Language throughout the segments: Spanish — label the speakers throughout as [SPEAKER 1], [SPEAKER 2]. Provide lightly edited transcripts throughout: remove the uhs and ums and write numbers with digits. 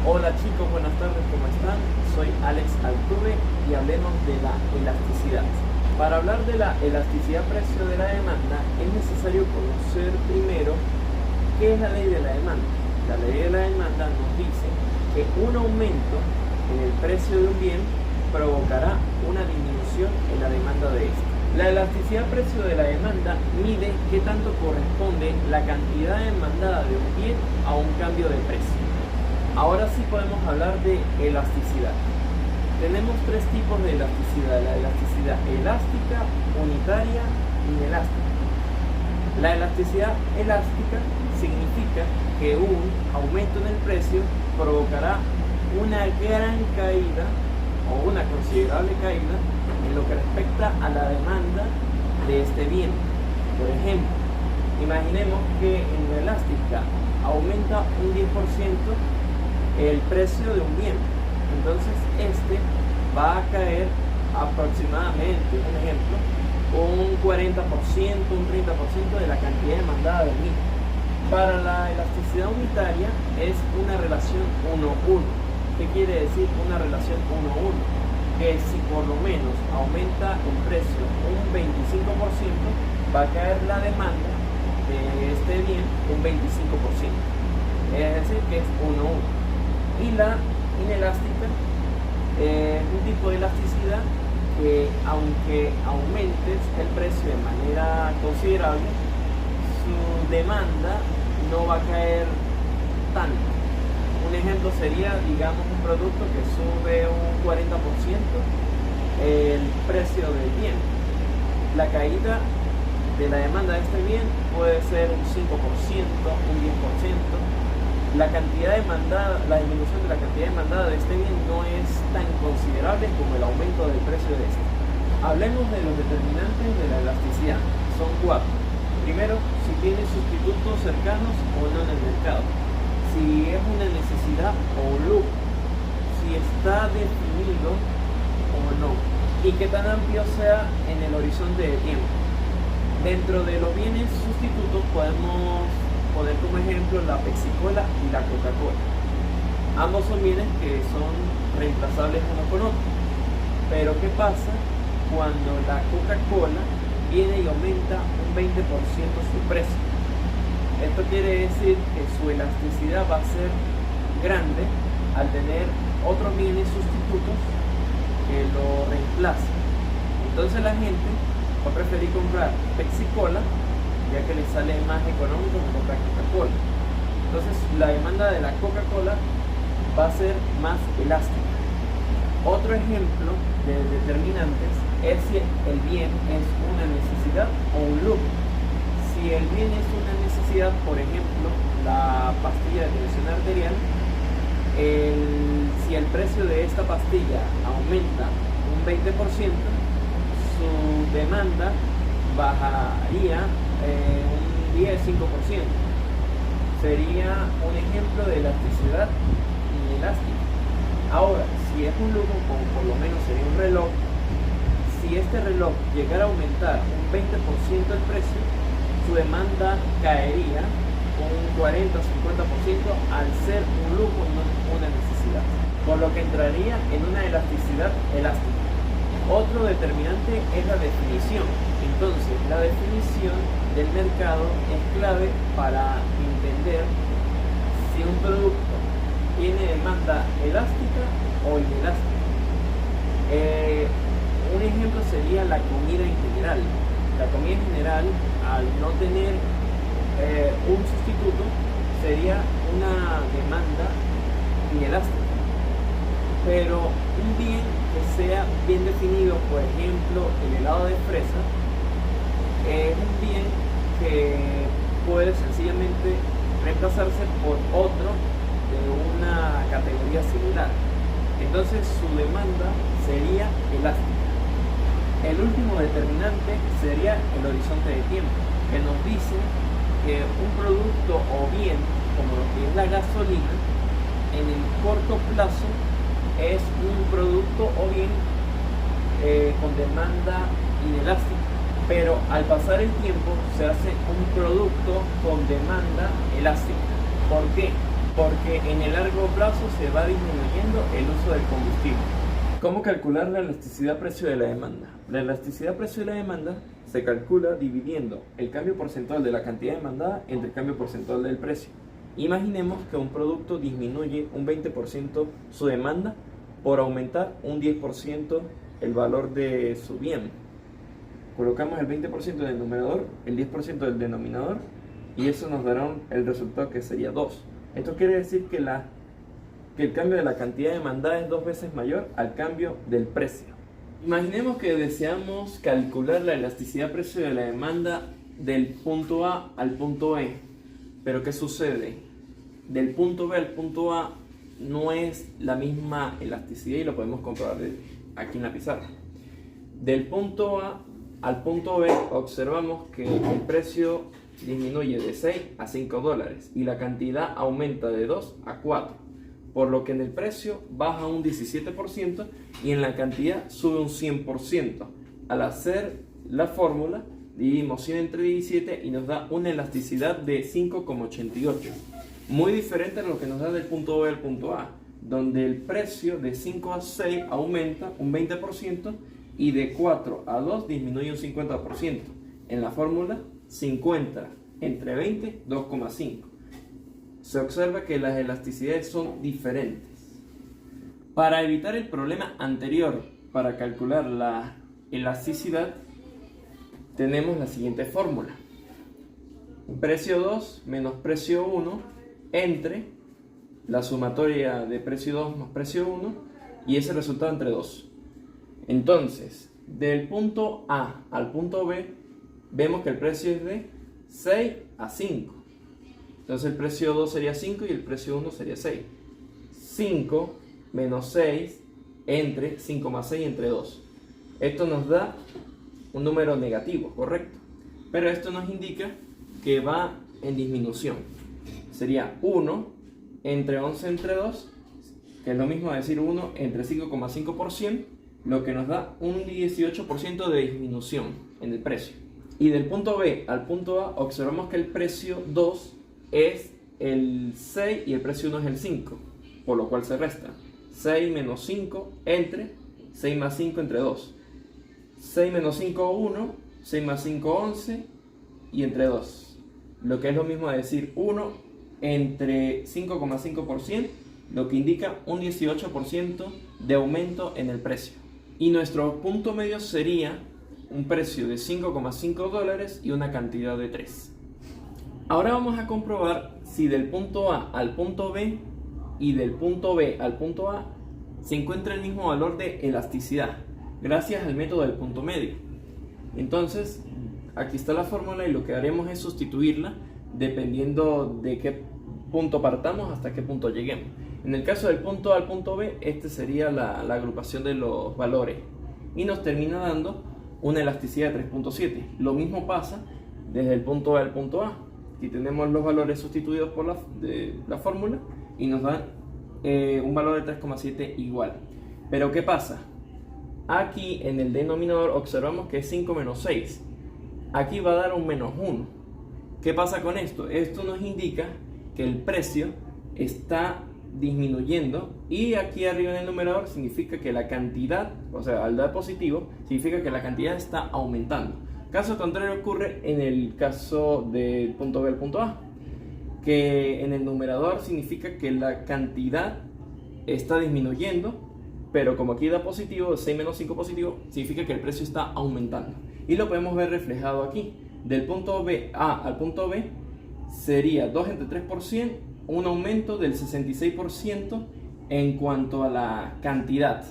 [SPEAKER 1] Hola chicos, buenas tardes, ¿cómo están? Soy Alex Altuve y hablemos de la elasticidad. Para hablar de la elasticidad precio de la demanda es necesario conocer primero qué es la ley de la demanda. La ley de la demanda nos dice que un aumento en el precio de un bien provocará una disminución en la demanda de este. La elasticidad precio de la demanda mide qué tanto corresponde la cantidad demandada de un bien a un cambio de precio. Ahora sí podemos hablar de elasticidad. Tenemos tres tipos de elasticidad: la elasticidad elástica, unitaria y inelástica. La elasticidad elástica significa que un aumento en el precio provocará una gran caída o una considerable caída en lo que respecta a la demanda de este bien. Por ejemplo, imaginemos que en la elástica aumenta un 10% el precio de un bien, entonces este va a caer aproximadamente, un ejemplo, un 40%, un 30% de la cantidad demandada del mismo. Para la elasticidad unitaria es una relación 1:1. ¿Qué quiere decir una relación 1:1? Que si por lo menos aumenta el precio un 25%, va a caer la demanda de este bien un 25%. Es decir, que es 1:1. Y la inelástica es un tipo de elasticidad que, aunque aumentes el precio de manera considerable, su demanda no va a caer tanto. Un ejemplo sería, digamos, un producto que sube un 40% el precio del bien. La caída de la demanda de este bien puede ser un 5%, un 10%. La cantidad demandada, la disminución de la cantidad demandada de este bien no es tan considerable como el aumento del precio de este. Hablemos de los determinantes de la elasticidad. Son 4. Primero, si tiene sustitutos cercanos o no en el mercado. Si es una necesidad o un lujo. Si está definido o no. Y qué tan amplio sea en el horizonte de tiempo. Dentro de los bienes sustitutos podemos poner como ejemplo la Pepsi-Cola y la Coca-Cola. Ambos son bienes que son reemplazables uno con otro. Pero ¿qué pasa cuando la Coca-Cola viene y aumenta un 20% su precio? Esto quiere decir que su elasticidad va a ser grande al tener otros bienes sustitutos que lo reemplacen. Entonces la gente va a preferir comprar Pepsi-Cola ya que le sale más económico que comprar Coca-Cola. Entonces la demanda de la Coca-Cola va a ser más elástica. Otro ejemplo de determinantes es si el bien es una necesidad o un lujo. Si el bien es una necesidad, por ejemplo, la pastilla de tensión arterial, si el precio de esta pastilla aumenta un 20%, su demanda bajaría un 10-5%. Sería un ejemplo de elasticidad inelástica. Ahora, si es un lujo, como por lo menos sería un reloj, si este reloj llegara a aumentar un 20% el precio, su demanda caería un 40-50% al ser un lujo y no una necesidad, por lo que entraría en una elasticidad elástica. Otro determinante es la definición. Entonces, la definición del mercado es clave para entender si un producto tiene demanda elástica o inelástica. Un ejemplo sería la comida en general. La comida en general, al no tener un sustituto, sería una demanda inelástica. Pero un bien que sea bien definido, por ejemplo, el helado de fresa, es un bien que puede sencillamente reemplazarse por otro de una categoría similar. Entonces su demanda sería elástica. El último determinante sería el horizonte de tiempo, que nos dice que un producto o bien, como lo que es la gasolina, en el corto plazo es un producto o bien con demanda inelástica, pero al pasar el tiempo se hace un producto con demanda elástica. ¿Por qué? porque en el largo plazo se va disminuyendo el uso del combustible. ¿Cómo calcular la elasticidad precio de la demanda? La elasticidad precio de la demanda se calcula dividiendo el cambio porcentual de la cantidad demandada entre el cambio porcentual del precio. Imaginemos que un producto disminuye un 20% su demanda por aumentar un 10% el valor de su bien. Colocamos el 20% del numerador, el 10% del denominador y eso nos dará el resultado que sería 2. Esto quiere decir que el cambio de la cantidad demandada es 2 veces mayor al cambio del precio. Imaginemos que deseamos calcular la elasticidad precio de la demanda del punto A al punto B. Pero ¿qué sucede? Del punto B al punto A no es la misma elasticidad y lo podemos comprobar aquí en la pizarra. Del punto A al punto B observamos que el precio disminuye de 6 a 5 dólares y la cantidad aumenta de 2 a 4, por lo que en el precio baja un 17% y en la cantidad sube un 100%. Al hacer la fórmula, dividimos 100 entre 17 y nos da una elasticidad de 5,88. Muy diferente a lo que nos da del punto B al punto A, donde el precio de 5 a 6 aumenta un 20% y de 4 a 2 disminuye un 50%. En la fórmula 50 entre 20, 2,5. Se observa que las elasticidades son diferentes. Para evitar el problema anterior, para calcular la elasticidad, tenemos la siguiente fórmula. Precio 2 menos precio 1 entre la sumatoria de precio 2 más precio 1 y ese resultado entre 2. Entonces, del punto A al punto B, vemos que el precio es de 6 a 5. Entonces el precio 2 sería 5 y el precio 1 sería 6. 5 menos 6 entre 5 más 6 entre 2. Esto nos da un número negativo, correcto. Pero esto nos indica que va en disminución. Sería 1 entre 11 entre 2, que es lo mismo a decir 1 entre 5,5%, lo que nos da un 18% de disminución en el precio. Y del punto B al punto A observamos que el precio 2 es el 6 y el precio 1 es el 5, por lo cual se resta 6 menos 5 entre 6 más 5 entre 2. 6 menos 5, 1, 6 más 5, 11 y entre 2. Lo que es lo mismo a decir 1 entre 5,5%, lo que indica un 18% de aumento en el precio. Y nuestro punto medio sería un precio de 5,5 dólares y una cantidad de 3. Ahora vamos a comprobar si del punto A al punto B y del punto B al punto A se encuentra el mismo valor de elasticidad, gracias al método del punto medio. Entonces, aquí está la fórmula y lo que haremos es sustituirla dependiendo de qué punto partamos hasta qué punto lleguemos. En el caso del punto A al punto B, este sería la agrupación de los valores y nos termina dando una elasticidad de 3.7. Lo mismo pasa desde el punto B al punto A. Aquí tenemos los valores sustituidos por la fórmula y nos dan un valor de 3,7 igual. Pero ¿qué pasa? Aquí en el denominador observamos que es 5 menos 6. Aquí va a dar un menos 1. ¿Qué pasa con esto? Esto nos indica que el precio está disminuyendo y aquí arriba en el numerador significa que la cantidad, o sea, al dar positivo, significa que la cantidad está aumentando. Caso contrario ocurre en el caso del punto B al punto A, que en el numerador significa que la cantidad está disminuyendo, pero como aquí da positivo, 6 menos 5 positivo, significa que el precio está aumentando. Y lo podemos ver reflejado aquí. Del punto A al punto B sería 2 entre 3%, un aumento del 66% en cuanto a la cantidad,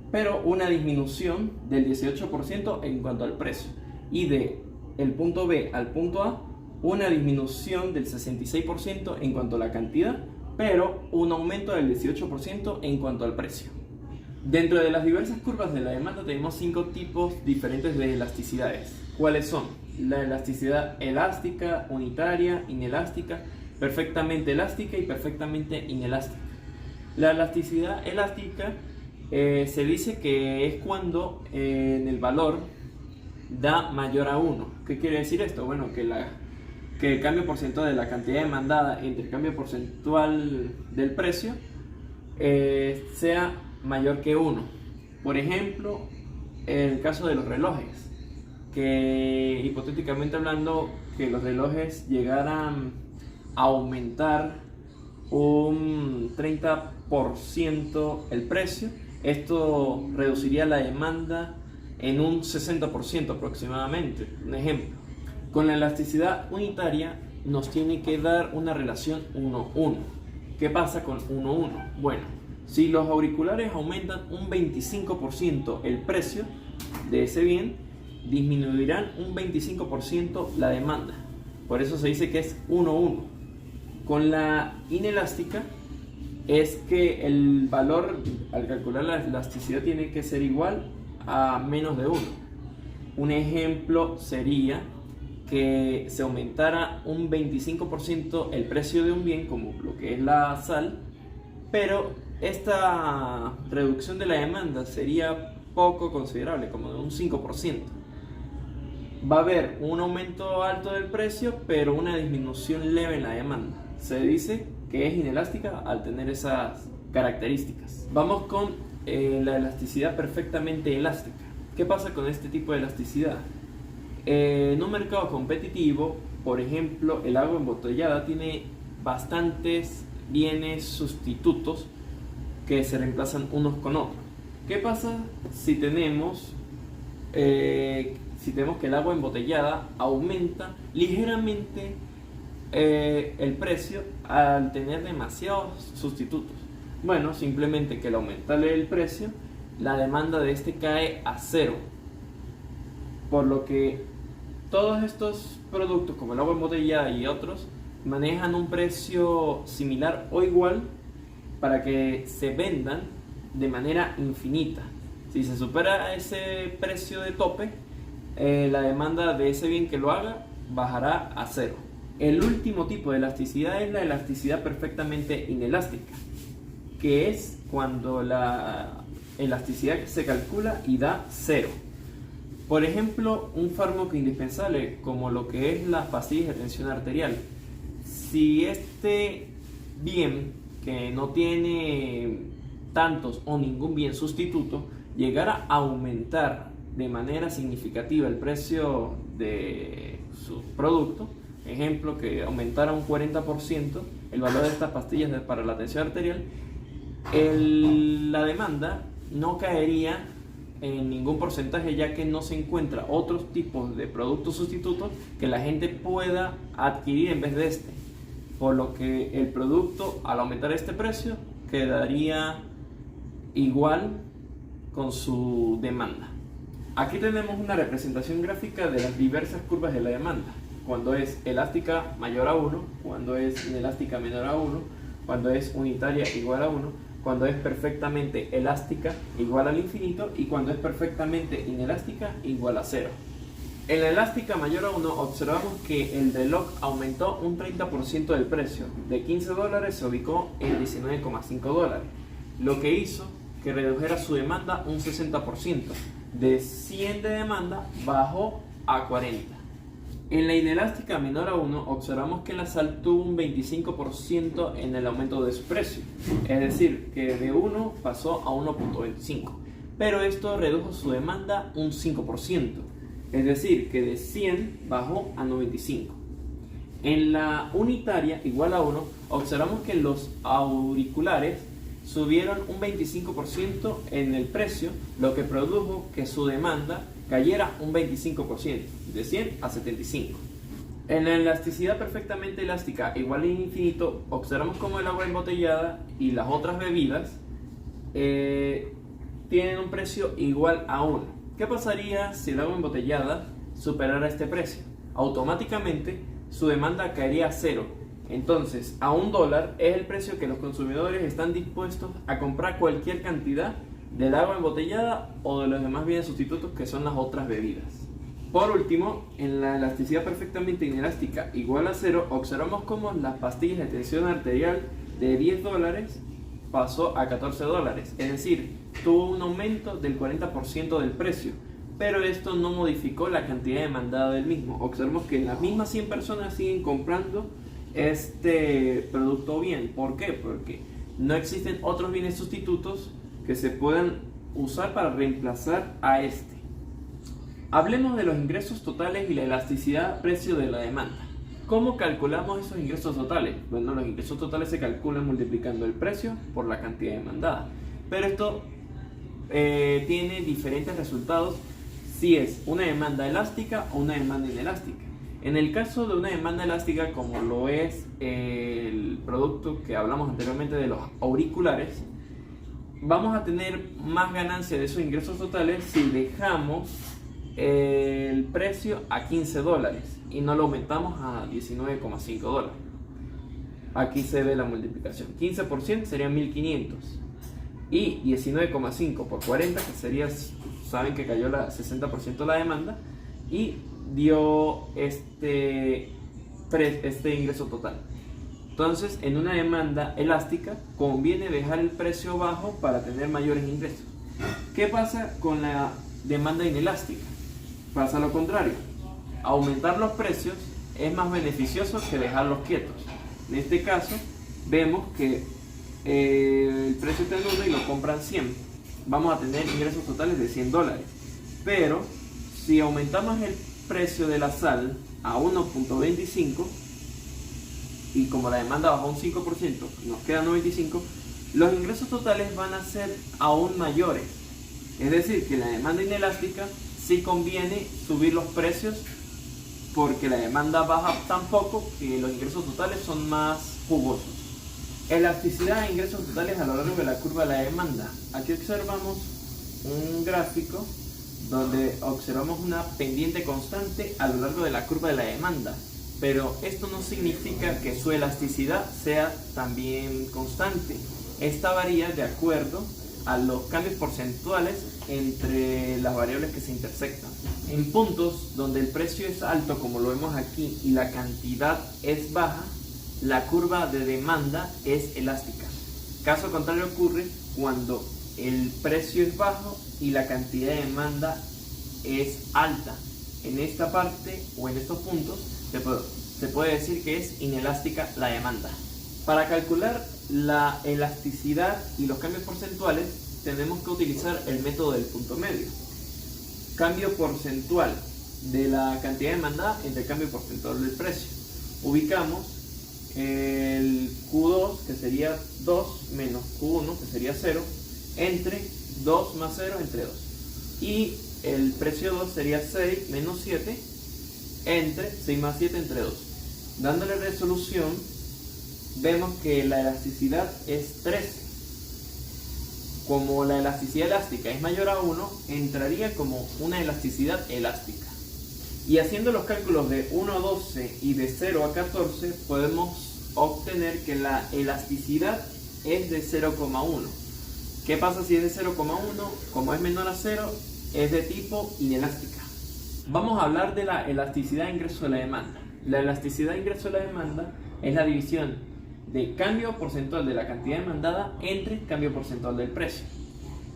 [SPEAKER 1] pero una disminución del 18% en cuanto al precio. Y de el punto B al punto A, una disminución del 66% en cuanto a la cantidad, pero un aumento del 18% en cuanto al precio. Dentro de las diversas curvas de la demanda tenemos 5 tipos diferentes de elasticidades. ¿Cuáles son? La elasticidad elástica, unitaria, inelástica, perfectamente elástica y perfectamente inelástica. La elasticidad elástica se dice que es cuando en el valor da mayor a 1. ¿Qué quiere decir esto? Bueno, que que el cambio porcentual de la cantidad demandada entre el cambio porcentual del precio sea mayor que 1. Por ejemplo, en el caso de los relojes, que hipotéticamente hablando, que los relojes llegaran a aumentar un 30% el precio, esto reduciría la demanda en un 60% aproximadamente. Un ejemplo, con la elasticidad unitaria nos tiene que dar una relación 1:1. ¿Qué pasa con 1:1? Bueno, si los auriculares aumentan un 25% el precio de ese bien, disminuirán un 25% la demanda. Por eso se dice que es 1:1. Con la inelástica es que el valor al calcular la elasticidad tiene que ser igual a menos de 1. Un ejemplo sería que se aumentara un 25% el precio de un bien, como lo que es la sal, pero esta reducción de la demanda sería poco considerable, como de un 5%. Va a haber un aumento alto del precio, pero una disminución leve en la demanda. Se dice que es inelástica al tener esas características. Vamos con la elasticidad perfectamente elástica. ¿Qué pasa con este tipo de elasticidad? En un mercado competitivo, por ejemplo, el agua embotellada tiene bastantes bienes sustitutos que se reemplazan unos con otros. ¿Qué pasa si tenemos que el agua embotellada aumenta ligeramente el precio al tener demasiados sustitutos? Bueno, simplemente que al aumentarle el precio, la demanda de este cae a 0. Por lo que todos estos productos, como el agua embotellada y otros, manejan un precio similar o igual para que se vendan de manera infinita. Si se supera ese precio de tope, la demanda de ese bien que lo haga bajará a 0. El último tipo de elasticidad es la elasticidad perfectamente inelástica, que es cuando la elasticidad se calcula y da 0. Por ejemplo, un fármaco indispensable como lo que es las pastillas de tensión arterial. Si este bien, que no tiene tantos o ningún bien sustituto, llegara a aumentar de manera significativa el precio de su producto, ejemplo, que aumentara un 40% el valor de estas pastillas para la tensión arterial, la demanda no caería en ningún porcentaje, ya que no se encuentra otros tipos de productos sustitutos que la gente pueda adquirir en vez de este, por lo que el producto, al aumentar este precio, quedaría igual con su demanda. Aquí tenemos una representación gráfica de las diversas curvas de la demanda, cuando es elástica mayor a 1, cuando es inelástica menor a 1, cuando es unitaria igual a 1, cuando es perfectamente elástica igual al infinito y cuando es perfectamente inelástica igual a 0. En la elástica mayor a 1 observamos que el reloj aumentó un 30% del precio, de $15 se ubicó en $19,5, lo que hizo que redujera su demanda un 60%, de 100 de demanda bajó a 40. En la inelástica menor a 1 observamos que la sal tuvo un 25% en el aumento de su precio, es decir, que de 1 pasó a 1.25, pero esto redujo su demanda un 5%, es decir, que de 100 bajó a 95. En la unitaria igual a 1 observamos que los auriculares subieron un 25% en el precio, lo que produjo que su demanda cayera un 25%, de 100 a 75. En la elasticidad perfectamente elástica igual al infinito, observamos como el agua embotellada y las otras bebidas tienen un precio igual a 1. ¿Qué pasaría si el agua embotellada superara este precio? Automáticamente su demanda caería a 0. Entonces, a $1 es el precio que los consumidores están dispuestos a comprar cualquier cantidad del agua embotellada o de los demás bienes sustitutos que son las otras bebidas. Por último, en la elasticidad perfectamente inelástica igual a 0, observamos cómo las pastillas de tensión arterial de $10 pasó a $14, es decir, tuvo un aumento del 40% del precio, pero esto no modificó la cantidad demandada del mismo. Observamos que las mismas 100 personas siguen comprando este producto o bien. ¿Por qué? Porque no existen otros bienes sustitutos que se puedan usar para reemplazar a este. Hablemos de los ingresos totales y la elasticidad precio de la demanda. ¿Cómo calculamos esos ingresos totales? Bueno, los ingresos totales se calculan multiplicando el precio por la cantidad demandada, pero esto tiene diferentes resultados si es una demanda elástica o una demanda inelástica. En el caso de una demanda elástica, como lo es el producto que hablamos anteriormente de los auriculares, vamos a tener más ganancia de esos ingresos totales si dejamos el precio a $15 y no lo aumentamos a $19,5. Aquí se ve la multiplicación. 15% serían 1.500 y 19,5 por 40, que sería, saben que cayó la 60% la demanda y dio este ingreso total. Entonces, en una demanda elástica conviene dejar el precio bajo para tener mayores ingresos. ¿Qué pasa con la demanda inelástica? Pasa lo contrario. Aumentar los precios es más beneficioso que dejarlos quietos. En este caso, vemos que el precio está en 1 y lo compran 100. Vamos a tener ingresos totales de $100. Pero si aumentamos el precio de la sal a 1.25 y como la demanda bajó un 5%, nos queda 95, los ingresos totales van a ser aún mayores. Es decir, que la demanda inelástica sí conviene subir los precios porque la demanda baja tan poco que los ingresos totales son más jugosos. Elasticidad de ingresos totales a lo largo de la curva de la demanda. Aquí observamos un gráfico donde observamos una pendiente constante a lo largo de la curva de la demanda, pero esto no significa que su elasticidad sea también constante. Esta varía de acuerdo a los cambios porcentuales entre las variables que se intersectan. En puntos donde el precio es alto, como lo vemos aquí, y la cantidad es baja, la curva de demanda es elástica. Caso contrario ocurre cuando el precio es bajo y la cantidad de demanda es alta. En esta parte o en estos puntos se puede decir que es inelástica la demanda. Para calcular la elasticidad y los cambios porcentuales tenemos que utilizar el método del punto medio. Cambio porcentual de la cantidad demandada entre el cambio porcentual del precio. Ubicamos el Q2, que sería 2, menos Q1, que sería 0, entre 2 más 0 entre 2. Y el precio 2 sería 6 menos 7 entre 6 más 7 entre 2. Dándole resolución, vemos que la elasticidad es 13. Como la elasticidad elástica es mayor a 1, entraría como una elasticidad elástica. Y haciendo los cálculos de 1 a 12 y de 0 a 14, podemos obtener que la elasticidad es de 0,1. ¿Qué pasa si es de 0,1? Como es menor a 0, es de tipo inelástica. Vamos a hablar de la elasticidad de ingreso de la demanda. La elasticidad de ingreso de la demanda es la división de cambio porcentual de la cantidad demandada entre cambio porcentual del precio.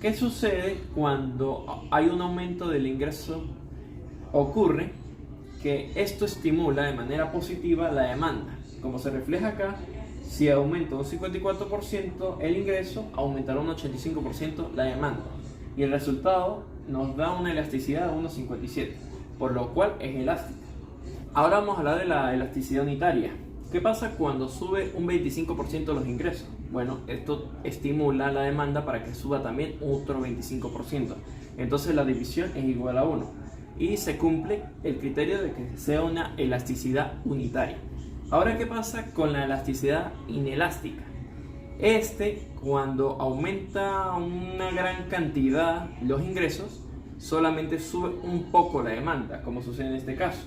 [SPEAKER 1] ¿Qué sucede cuando hay un aumento del ingreso? Ocurre que esto estimula de manera positiva la demanda. Como se refleja acá, si aumenta un 54% el ingreso, aumentará un 85% la demanda. Y el resultado nos da una elasticidad de 1,57, por lo cual es elástica. Ahora vamos a hablar de la elasticidad unitaria. ¿Qué pasa cuando sube un 25% los ingresos? Bueno, esto estimula la demanda para que suba también otro 25%. Entonces la división es igual a 1 y se cumple el criterio de que sea una elasticidad unitaria. Ahora, ¿qué pasa con la elasticidad inelástica? Cuando aumenta una gran cantidad los ingresos, solamente sube un poco la demanda, como sucede en este caso.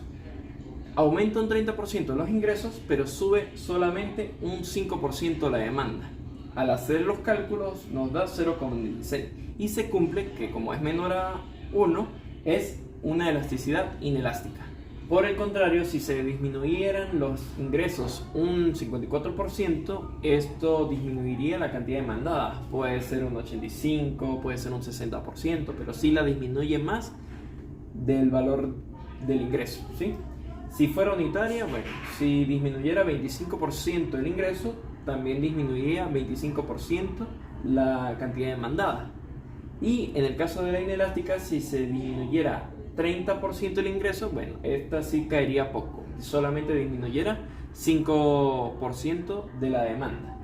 [SPEAKER 1] Aumenta un 30% los ingresos, pero sube solamente un 5% la demanda. Al hacer los cálculos nos da 0,16 y se cumple que, como es menor a 1, es una elasticidad inelástica. Por el contrario, si se disminuyeran los ingresos un 54%, esto disminuiría la cantidad demandada. Puede ser un 85%, puede ser un 60%, pero sí la disminuye más del valor del ingreso, ¿sí? Si fuera unitaria, bueno, si disminuyera 25% el ingreso, también disminuiría 25% la cantidad demandada. Y en el caso de la inelástica, si se disminuyera 30% el ingreso, bueno, esta sí caería poco, solamente disminuyera 5% de la demanda.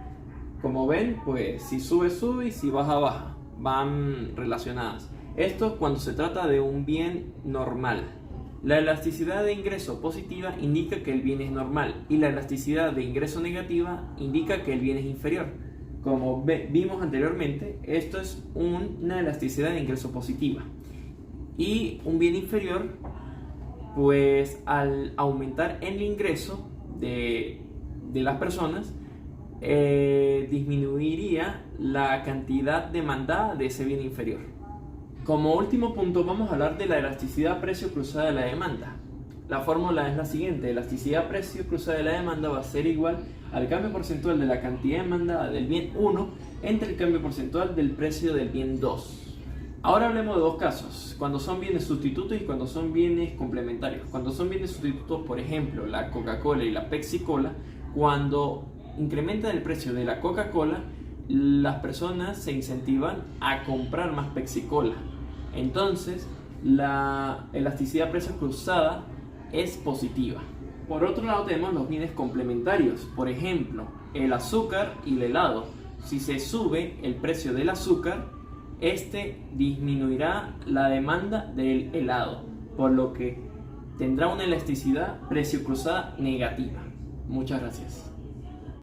[SPEAKER 1] Como ven, pues si sube, sube y si baja, baja, van relacionadas. Esto cuando se trata de un bien normal. La elasticidad de ingreso positiva indica que el bien es normal y la elasticidad de ingreso negativa indica que el bien es inferior. Como vimos anteriormente, esto es una elasticidad de ingreso positiva. Y un bien inferior, pues al aumentar el ingreso de las personas, disminuiría la cantidad demandada de ese bien inferior. Como último punto vamos a hablar de la elasticidad precio cruzada de la demanda. La fórmula es la siguiente: elasticidad precio cruzada de la demanda va a ser igual al cambio porcentual de la cantidad demandada del bien 1 entre el cambio porcentual del precio del bien 2. Ahora hablemos de dos casos, cuando son bienes sustitutos y cuando son bienes complementarios. Cuando son bienes sustitutos, por ejemplo, la Coca-Cola y la Pepsi-Cola, cuando incrementan el precio de la Coca-Cola, las personas se incentivan a comprar más Pepsi-Cola. Entonces, la elasticidad precio cruzada es positiva. Por otro lado, tenemos los bienes complementarios. Por ejemplo, el azúcar y el helado. Si se sube el precio del azúcar, este disminuirá la demanda del helado, por lo que tendrá una elasticidad precio cruzada negativa. Muchas gracias.